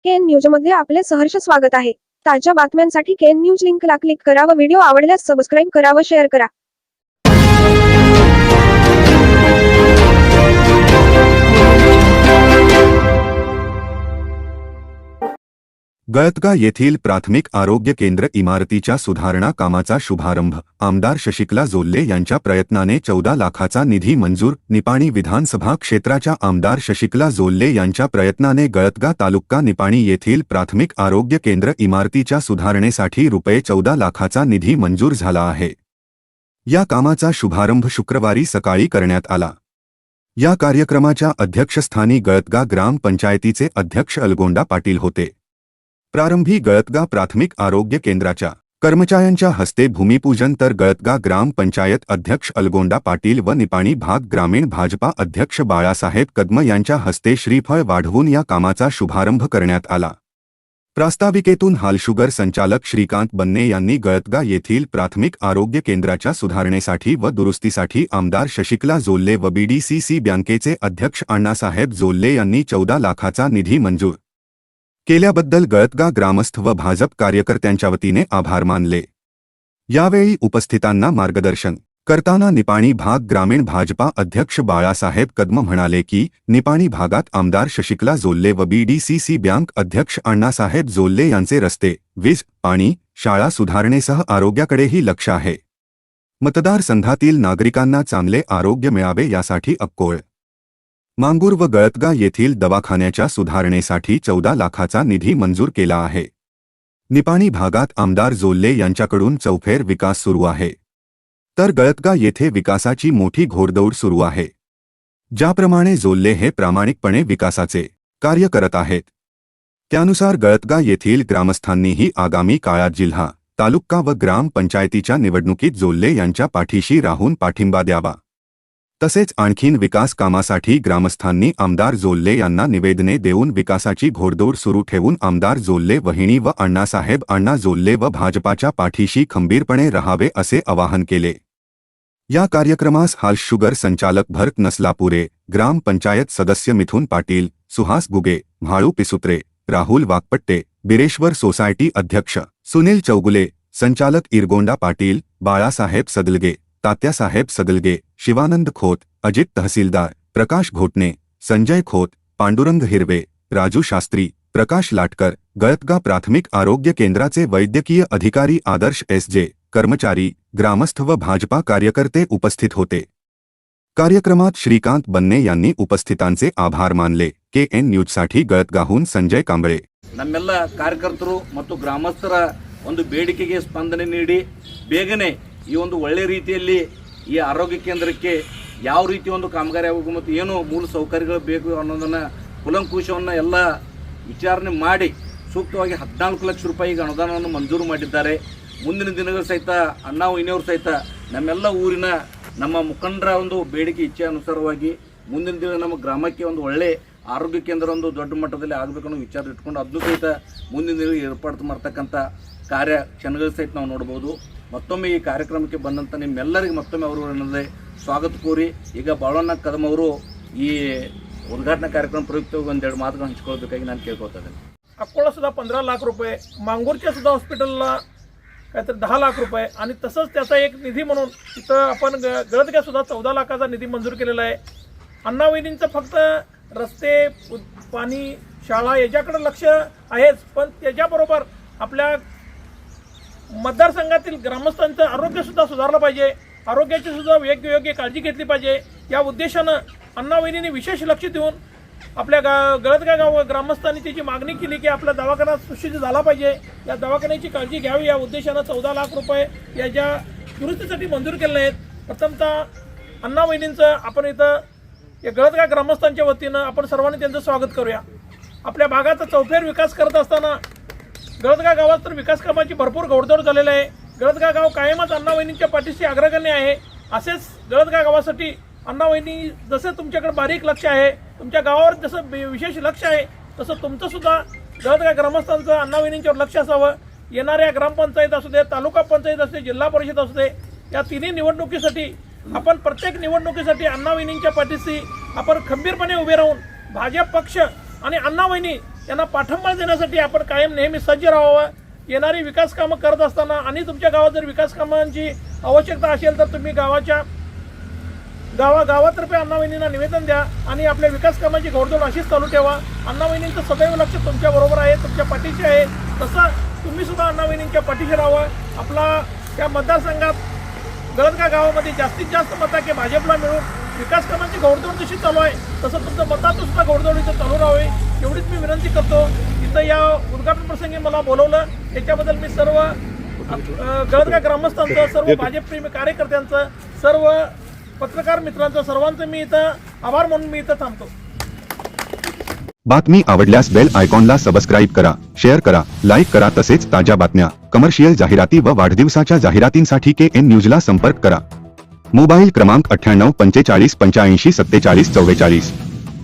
KN news मध्ये आपले सहर्ष स्वागत आहे। ताज्या बातम्यांसाठी केएन न्यूज लिंकला क्लिक करा व व्हिडिओ आवडल्यास सबस्क्राइब करा व शेअर करा। गळतगा येथील प्राथमिक आरोग्य केंद्र इमारतीच्या सुधारणा कामाचा शुभारंभ आमदार शशिकला जोल्ले यांच्या प्रयत्नाने 14 लाखाचा निधी मंजूर। निपाणी विधानसभा क्षेत्राच्या आमदार शशिकला जोल्ले यांच्या प्रयत्नाने गळतगा तालुका निपाणी येथील प्राथमिक आरोग्य केंद्र इमारतीच्या सुधारणेसाठी रुपये 14 लाखाचा निधी मंजूर झाला आहे। या कामाचा शुभारंभ शुक्रवारी सकाळी करण्यात आला। या कार्यक्रमाच्या अध्यक्षस्थानी गळतगा ग्रामपंचायतीचे अध्यक्ष अलगोंडा पाटील होते। प्रारंभी गळतगा प्राथमिक आरोग्य केंद्राच्या कर्मचाऱ्यांच्या हस्ते भूमिपूजन तर गळतगा ग्रामपंचायत अध्यक्ष अलगोंडा पाटील व निपाणी भाग ग्रामीण भाजपा अध्यक्ष बाळासाहेब कदम यांच्या हस्ते श्रीफळ वाढवून या कामाचा शुभारंभ करण्यात आला। प्रास्ताविकेतून हालशुगर संचालक श्रीकांत बन्ने यांनी गळतगा येथील प्राथमिक आरोग्य केंद्राच्या सुधारणेसाठी व दुरुस्तीसाठी आमदार शशिकला जोल्ले व बीडीसीसी बँकेचे अध्यक्ष अण्णासाहेब जोल्ले यांनी 14 लाखाचा निधी मंजूर केल्याबद्दल गळतगा ग्रामस्थ व भाजप कार्यकर्त्यांच्या वतीने आभार मानले। यावेळी उपस्थितांना मार्गदर्शन करताना निपाणी भाग ग्रामीण भाजपा अध्यक्ष बाळासाहेब कदम म्हणाले की निपाणी भागात आमदार शशिकला जोल्ले व बीडीसीसी बँक अध्यक्ष अण्णासाहेब जोल्ले यांचे रस्ते, वीज, पाणी, शाळा सुधारणेसह आरोग्याकडेही लक्ष आहे। मतदारसंघातील नागरिकांना चांगले आरोग्य मिळावे यासाठी अक्कोळ, मांगूर व गळतगा येथील दवाखान्याच्या सुधारणेसाठी 14 लाखाचा निधी मंजूर केला आहे। निपाणी भागात आमदार जोल्ले यांच्याकडून चौफेर विकास सुरू आहे, तर गळतगा येथे विकासाची मोठी घोडदौड सुरू आहे। ज्याप्रमाणे जोल्ले हे प्रामाणिकपणे विकासाचे कार्य करत आहेत, त्यानुसार गळतगा येथील ग्रामस्थांनीही आगामी काळात जिल्हा, तालुका व ग्रामपंचायतीच्या निवडणुकीत जोल्ले यांच्या पाठीशी राहून पाठिंबा द्यावा। तसेच आणखीन विकास कामासाठी ग्रामस्थांनी आमदार जोल्ले यांना निवेदने देऊन विकासाची घोडदौड सुरू ठेवून आमदार जोल्ले वहिनी व अण्णासाहेब अण्णा जोल्ले व भाजपाच्या पाठीशी खंबीरपणे राहावे असे आवाहन केले। या कार्यक्रमास हालशुगर संचालक भरत नसलापुरे, ग्रामपंचायत सदस्य मिथुन पाटील, सुहास गुगे, म्हाळू पिसुत्रे, राहुल वाकपट्टे, बिरेश्वर सोसायटी अध्यक्ष सुनील चौगुले, संचालक इरगोंडा पाटील, बाळासाहेब सदलगे, तात्यासाहेब सदलगे, शिवानंद खोत, अजित तहसीलदार, प्रकाश घोटणे, संजय खोत, पांडुरंग हिरवे, राजू शास्त्री, प्रकाश लाटकर, गळतगा प्राथमिक आरोग्य केंद्राचे वैद्यकीय अधिकारी आदर्श एस.जे., कर्मचारी, ग्रामस्थ व भाजपा कार्यकर्ते उपस्थित होते। कार्यक्रमात श्रीकांत बन्ने यांनी उपस्थितांचे आभार मानले। केएन न्यूजसाठी गळतगाहून संजय कांबळे। ನಮ್ಮೆಲ್ಲ ಕಾರ್ಯಕರ್ತರು ಮತ್ತು ಗ್ರಾಮಸ್ಥರ ಒಂದು ಬೇಡಿಕೆಗೆ ಸ್ಪಂದನೆ ನೀಡಿ ಬೇಗನೆ ಈ ಒಂದು ಒಳ್ಳೆ ರೀತಿಯಲ್ಲಿ ಈ ಆರೋಗ್ಯ ಕೇಂದ್ರಕ್ಕೆ ಯಾವ ರೀತಿ ಒಂದು ಕಾಮಗಾರಿ ಆಗಬೇಕು ಮತ್ತು ಏನು ಮೂಲ ಸೌಕರ್ಯಗಳು ಬೇಕು ಅನ್ನೋದನ್ನು ಕುಲಂಕುಷವನ್ನು ಎಲ್ಲ ವಿಚಾರಣೆ ಮಾಡಿ ಸೂಕ್ತವಾಗಿ 14 ಲಕ್ಷ ರೂಪಾಯಿಗೆ ಅನುದಾನವನ್ನು ಮಂಜೂರು ಮಾಡಿದ್ದಾರೆ। ಮುಂದಿನ ದಿನಗಳು ಸಹಿತ ಅಣ್ಣ ವೈನಿಯವರು ಸಹಿತ ನಮ್ಮೆಲ್ಲ ಊರಿನ ನಮ್ಮ ಮುಖಂಡರ ಒಂದು ಬೇಡಿಕೆ ಇಚ್ಛೆ ಅನುಸಾರವಾಗಿ ಮುಂದಿನ ದಿನ ನಮ್ಮ ಗ್ರಾಮಕ್ಕೆ ಒಂದು ಒಳ್ಳೆ ಆರೋಗ್ಯ ಕೇಂದ್ರ ಒಂದು ದೊಡ್ಡ ಮಟ್ಟದಲ್ಲಿ ಆಗಬೇಕು ಅನ್ನೋ ವಿಚಾರ ಇಟ್ಕೊಂಡು ಅದನ್ನು ಸಹಿತ ಮುಂದಿನ ದಿನ ಏರ್ಪಾಡು ಮಾಡ್ತಕ್ಕಂಥ ಕಾರ್ಯ ಕ್ಷಣಗಳು ಸಹಿತ ನಾವು ನೋಡ್ಬೋದು। ಮತ್ತೊಮ್ಮೆ ಈ ಕಾರ್ಯಕ್ರಮಕ್ಕೆ ಬಂದಂಥ ನಿಮ್ಮೆಲ್ಲರಿಗೆ ಮತ್ತೊಮ್ಮೆ ಅವರು ಅನ್ನೋದೇ ಸ್ವಾಗತ ಕೋರಿ ಈಗ ಬಾಳಣ್ಣ ಕದಮ್ ಅವರು ಈ उद्घाटन कार्यक्रम प्रयुक्त ಒಂದೆರಡು ಮಾತುಗಳನ್ನು ಹಂಚಿಕೊಳ್ಳಬೇಕಾಗಿ ನಾನು ಕೇಳ್ಕೊಳ್ತಾ ಇದ್ದೇನೆ। अकोला सुद्धा 15 लाख रुपये, मांगूरच्या सुद्धा हॉस्पिटलला काहीतरी 10 लाख रुपये आणि तसंच त्याचा एक निधी म्हणून इथं आपण गळतगा सुद्धा 14 लाखाचा निधी मंजूर केलेला आहे। अण्णा वहिनींचं फक्त रस्ते, पाणी, शाळा याच्याकडे लक्ष आहेच, पण त्याच्याबरोबर आपल्या मतदारसंघातील ग्रामस्थांचं आरोग्य सुद्धा सुधारलं पाहिजे, आरोग्याची सुद्धा योग्य काळजी घेतली पाहिजे। या उद्देशानं अण्णा वहिनींनी विशेष लक्ष देऊन आपल्या गळतगा गाव ग्रामस्थांनी त्याची मागणी केली की आपला दवाखाना सुशोभित झाला पाहिजे, या दवाखान्याची काळजी घ्यावी। या उद्देशानं 14 लाख रुपये याच्या दुरुस्तीसाठी मंजूर केले आहेत। प्रथमतः अण्णा वहिनींचं आपण इथं या गळतगा ग्रामस्थांच्या वतीनं आपण सर्वांनी त्यांचं स्वागत करूया। आपल्या भागाचा चौफेर विकास करत असताना गळतगा गावात तर विकास कामाची भरपूर घोडदौड झालेली आहे। गळतगा गाव कायमच अण्णा वहिनींच्या पाठीशी अग्रगण्य आहे। असेच गळतगा गावासाठी अण्णा वहिनी जसे तुमच्याकडे बारीक लक्ष आहे, तुमच्या गावावर जसं विशेष लक्ष आहे, तसं तुमचं सुद्धा गळतगा ग्रामस्थांचं अण्णा वहिनींच्यावर लक्ष असावं। येणाऱ्या ग्रामपंचायत असू दे, तालुका पंचायत असू दे, जिल्हा परिषद असू दे, या तिन्ही निवडणुकीसाठी आपण प्रत्येक निवडणुकीसाठी अण्णा वहिनींच्या पाठीशी आपण खंबीरपणे उभे राहून भाजप पक्ष आणि अण्णा वहिनी यांना पाठिंबा देण्यासाठी आपण कायम नेहमी सज्ज राहावं. येणारी विकास कामं करत असताना आणि तुमच्या गावात जर विकास कामांची आवश्यकता असेल तर तुम्ही गावातर्फे अण्णावहिनींना निवेदन द्या आणि आपल्या विकास कामांची घोडदौड अशीच चालू ठेवा. अण्णावहिनींचं सदैव लक्ष तुमच्या बरोबर आहे, तुमच्या पाठीशी आहे. तसं तुम्ही सुद्धा अण्णावहिनींच्या पाठीशी राहावं. आपला त्या मतदारसंघात गळदगा गावामध्ये जास्तीत जास्त मतांक भाजपला मिळून विकास कामांची घोडदौड जशी चालू आहे तसं तुमचं मताचं सुद्धा घोडदौड इथं चालू राहावे एवढीच मी विनंती करतो. इथं या उद्घाटन प्रसंगी मला बोलवलं याच्याबद्दल मी सर्व गळदगा ग्रामस्थांचं, सर्व भाजपप्रेमी कार्यकर्त्यांचं, सर्व पत्रकार मित्रांचं, सर्वांचं मी इथं आभार म्हणून मी इथं थांबतो. बातमी आवडल्यास बेल आयकॉनला सबस्क्राईब करा, शेअर करा, लाईक करा. तसेच ताज्या बातम्या, कमर्शियल जाहिराती व वाढदिवसाच्या जाहिरातींसाठी KN न्यूजला संपर्क करा. मोबाईल क्रमांक 98 45 85 47 44.